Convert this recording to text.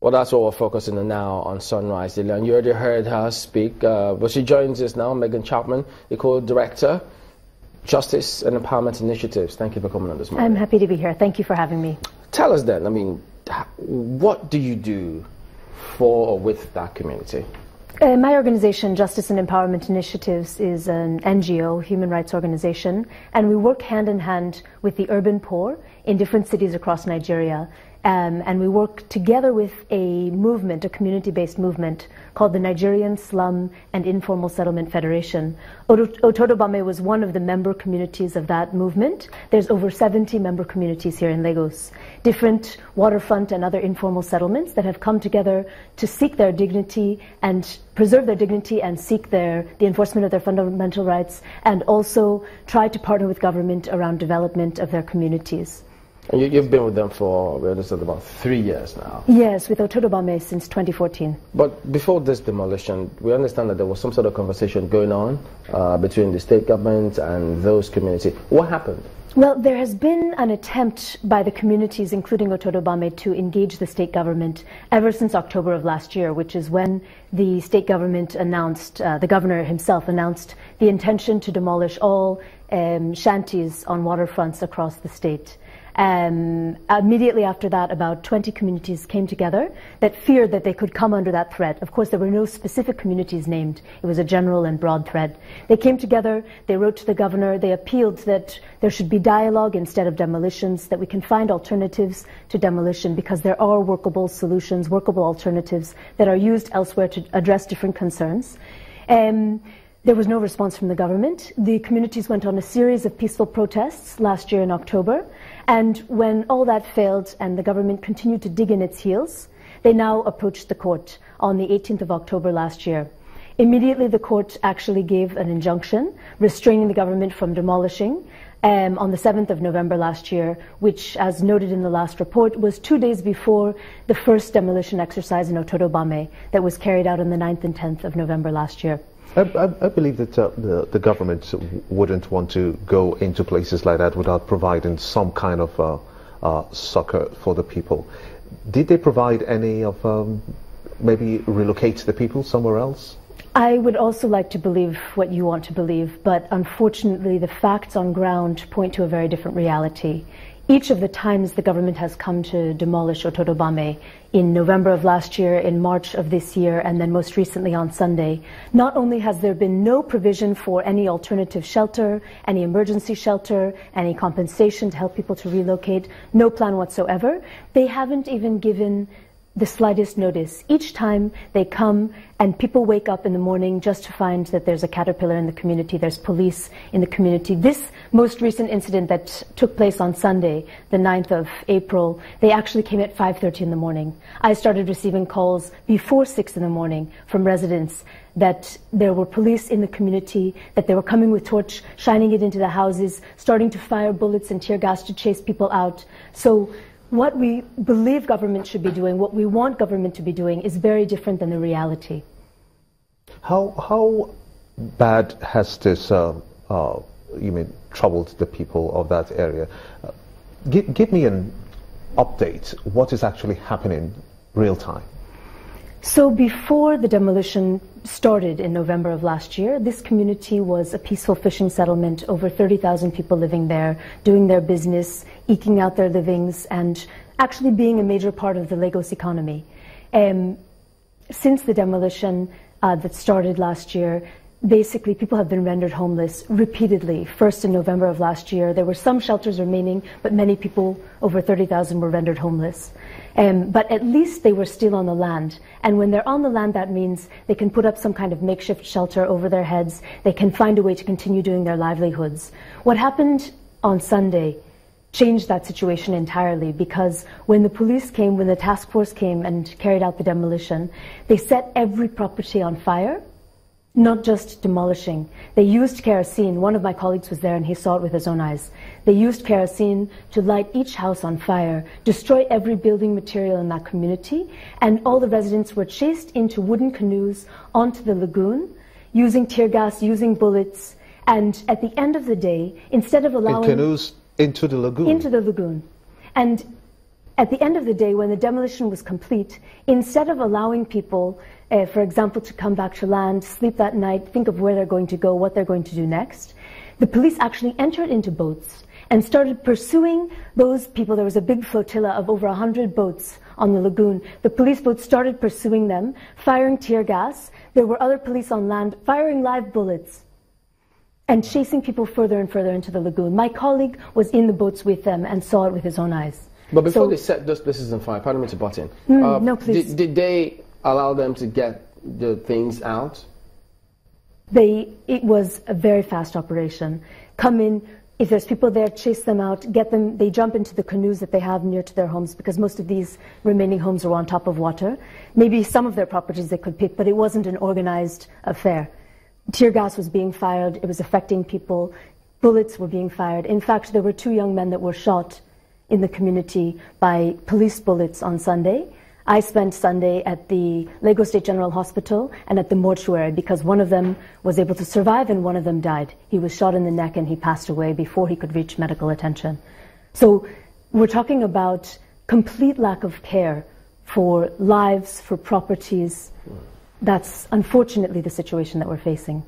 Well, that's what we're focusing on now on Sunrise Daily. And you already heard her speak, but she joins us now, Megan Chapman, the co-director, Justice and Empowerment Initiatives. Thank you for coming on this morning. I'm happy to be here. Thank you for having me. Tell us then, I mean, what do you do for or with that community? My organization, Justice and Empowerment Initiatives, is an NGO, human rights organization, and we work hand in hand with the urban poor in different cities across Nigeria. And we work together with a movement, a community-based movement called the Nigerian Slum and Informal Settlement Federation. Otodo Gbame was one of the member communities of that movement. There's over 70 member communities here in Lagos, different waterfront and other informal settlements that have come together to seek their dignity and preserve their dignity and seek the enforcement of their fundamental rights, and also try to partner with government around development of their communities. And you've been with them for, we understand, about 3 years now. Yes, with Otodo Gbame since 2014. But before this demolition, we understand that there was some sort of conversation going on between the state government and those communities. What happened? Well, there has been an attempt by the communities, including Otodo Gbame, to engage the state government ever since October of last year, which is when the state government announced, the governor himself announced the intention to demolish all shanties on waterfronts across the state. Immediately after that, about 20 communities came together that feared that they could come under that threat. Of course, there were no specific communities named. It was a general and broad threat. They came together, they wrote to the governor, they appealed that there should be dialogue instead of demolitions, that we can find alternatives to demolition because there are workable solutions, workable alternatives that are used elsewhere to address different concerns. There was no response from the government. The communities went on a series of peaceful protests last year in October. And when all that failed and the government continued to dig in its heels, they now approached the court on the 18th of October last year. Immediately, the court actually gave an injunction restraining the government from demolishing on the 7th of November last year, which, as noted in the last report, was 2 days before the first demolition exercise in Otodo Gbame that was carried out on the 9th and 10th of November last year. I believe that the government wouldn't want to go into places like that without providing some kind of succor for the people. Did they provide any of maybe relocate the people somewhere else? I would also like to believe what you want to believe, but unfortunately the facts on ground point to a very different reality. Each of the times the government has come to demolish Otodo Gbame, in November of last year, in March of this year, and then most recently on Sunday, not only has there been no provision for any alternative shelter, any emergency shelter, any compensation to help people to relocate, no plan whatsoever, they haven't even given the slightest notice. Each time they come and people wake up in the morning just to find that there's a caterpillar in the community, there's police in the community. This most recent incident that took place on Sunday, the 9th of April, they actually came at 5:30 in the morning. I started receiving calls before 6 in the morning from residents that there were police in the community, that they were coming with torch, shining it into the houses, starting to fire bullets and tear gas to chase people out. So what we believe government should be doing, what we want government to be doing, is very different than the reality. How bad has this troubled the people of that area? Give me an update. What is actually happening real time? So before the demolition started in November of last year, this community was a peaceful fishing settlement, over 30,000 people living there, doing their business, eking out their livings, and actually being a major part of the Lagos economy. Since the demolition that started last year, basically people have been rendered homeless repeatedly. First in November of last year, there were some shelters remaining, but many people, over 30,000, were rendered homeless. But at least they were still on the land. And when they're on the land, that means they can put up some kind of makeshift shelter over their heads. They can find a way to continue doing their livelihoods. What happened on Sunday changed that situation entirely, because when the police came, when the task force came and carried out the demolition, they set every property on fire. Not just demolishing. They used kerosene. One of my colleagues was there and he saw it with his own eyes. They used kerosene to light each house on fire, destroy every building material in that community, and all the residents were chased into wooden canoes onto the lagoon, using tear gas, using bullets, and at the end of the day, instead of allowing... In canoes into the lagoon? Into the lagoon. And at the end of the day, when the demolition was complete, instead of allowing people, for example, to come back to land, sleep that night, think of where they're going to go, what they're going to do next, the police actually entered into boats and started pursuing those people. There was a big flotilla of over 100 boats on the lagoon. The police boats started pursuing them, firing tear gas. There were other police on land firing live bullets and chasing people further and further into the lagoon. My colleague was in the boats with them and saw it with his own eyes. But before they set those places on fire, pardon me to butt in. No, please. Did they allow them to get the things out? It was a very fast operation. Come in, if there's people there, chase them out, get them. They jump into the canoes that they have near to their homes, because most of these remaining homes are on top of water. Maybe some of their properties they could pick, but it wasn't an organized affair. Tear gas was being fired. It was affecting people. Bullets were being fired. In fact, there were 2 young men that were shot in the community by police bullets on Sunday. I spent Sunday at the Lagos State General Hospital and at the mortuary, because one of them was able to survive and one of them died. He was shot in the neck and he passed away before he could reach medical attention. So we're talking about complete lack of care for lives, for properties. That's unfortunately the situation that we're facing.